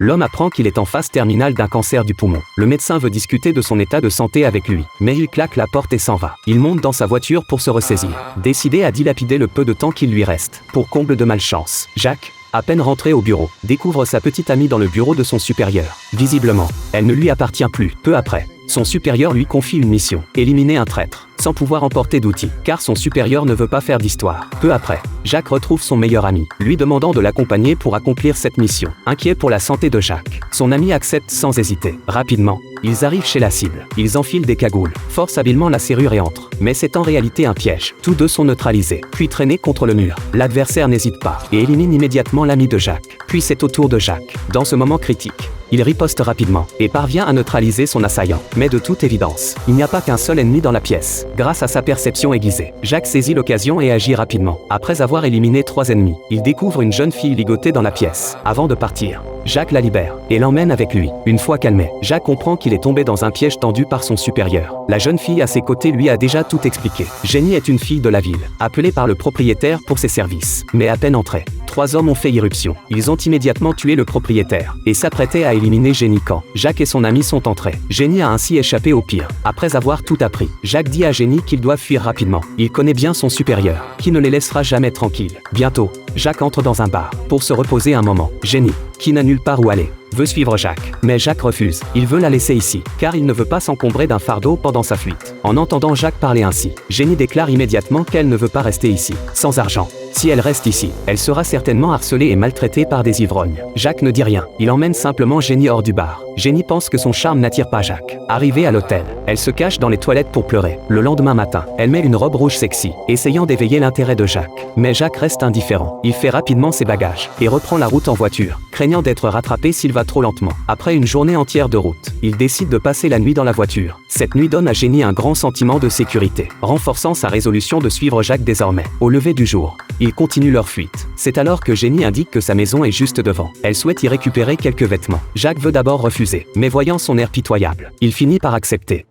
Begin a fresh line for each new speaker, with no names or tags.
L'homme apprend qu'il est en phase terminale d'un cancer du poumon. Le médecin veut discuter de son état de santé avec lui, mais il claque la porte et s'en va. Il monte dans sa voiture pour se ressaisir, décidé à dilapider le peu de temps qu'il lui reste. Pour comble de malchance, Jacques, à peine rentré au bureau, découvre sa petite amie dans le bureau de son supérieur. Visiblement, elle ne lui appartient plus. Peu après, son supérieur lui confie une mission, éliminer un traître, sans pouvoir emporter d'outils, car son supérieur ne veut pas faire d'histoire. Peu après, Jacques retrouve son meilleur ami, lui demandant de l'accompagner pour accomplir cette mission. Inquiet pour la santé de Jacques, son ami accepte sans hésiter. Rapidement, ils arrivent chez la cible. Ils enfilent des cagoules, forcent habilement la serrure et entrent. Mais c'est en réalité un piège. Tous deux sont neutralisés, puis traînés contre le mur. L'adversaire n'hésite pas et élimine immédiatement l'ami de Jacques. Puis c'est au tour de Jacques. Dans ce moment critique, il riposte rapidement et parvient à neutraliser son assaillant. Mais de toute évidence, il n'y a pas qu'un seul ennemi dans la pièce. Grâce à sa perception aiguisée, Jacques saisit l'occasion et agit rapidement. Après avoir éliminé 3 ennemis, il découvre une jeune fille ligotée dans la pièce. Avant de partir, Jacques la libère et l'emmène avec lui. Une fois calmé, Jacques comprend qu'il est tombé dans un piège tendu par son supérieur. La jeune fille à ses côtés lui a déjà tout expliqué. Jenny est une fille de la ville, appelée par le propriétaire pour ses services. Mais à peine entrée, 3 hommes ont fait irruption. Ils ont immédiatement tué le propriétaire et s'apprêtaient à éliminer Jenny quand Jacques et son ami sont entrés. Jenny a ainsi échappé au pire. Après avoir tout appris, Jacques dit à Jenny qu'il doit fuir rapidement. Il connaît bien son supérieur, qui ne les laissera jamais tranquilles. Bientôt, Jacques entre dans un bar pour se reposer un moment. Jenny, qui n'a nulle part où aller, veut suivre Jacques. Mais Jacques refuse. Il veut la laisser ici, car il ne veut pas s'encombrer d'un fardeau pendant sa fuite. En entendant Jacques parler ainsi, Jenny déclare immédiatement qu'elle ne veut pas rester ici, sans argent. Si elle reste ici, elle sera certainement harcelée et maltraitée par des ivrognes. Jacques ne dit rien. Il emmène simplement Jenny hors du bar. Jenny pense que son charme n'attire pas Jacques. Arrivée à l'hôtel, elle se cache dans les toilettes pour pleurer. Le lendemain matin, elle met une robe rouge sexy, essayant d'éveiller l'intérêt de Jacques. Mais Jacques reste indifférent. Il fait rapidement ses bagages et reprend la route en voiture, craignant d'être rattrapé s'il va trop lentement. Après une journée entière de route, il décide de passer la nuit dans la voiture. Cette nuit donne à Jenny un grand sentiment de sécurité, renforçant sa résolution de suivre Jacques désormais. Au lever du jour, ils continuent leur fuite. C'est alors que Jenny indique que sa maison est juste devant. Elle souhaite y récupérer quelques vêtements. Jacques veut d'abord refuser, mais voyant son air pitoyable, il finit par accepter.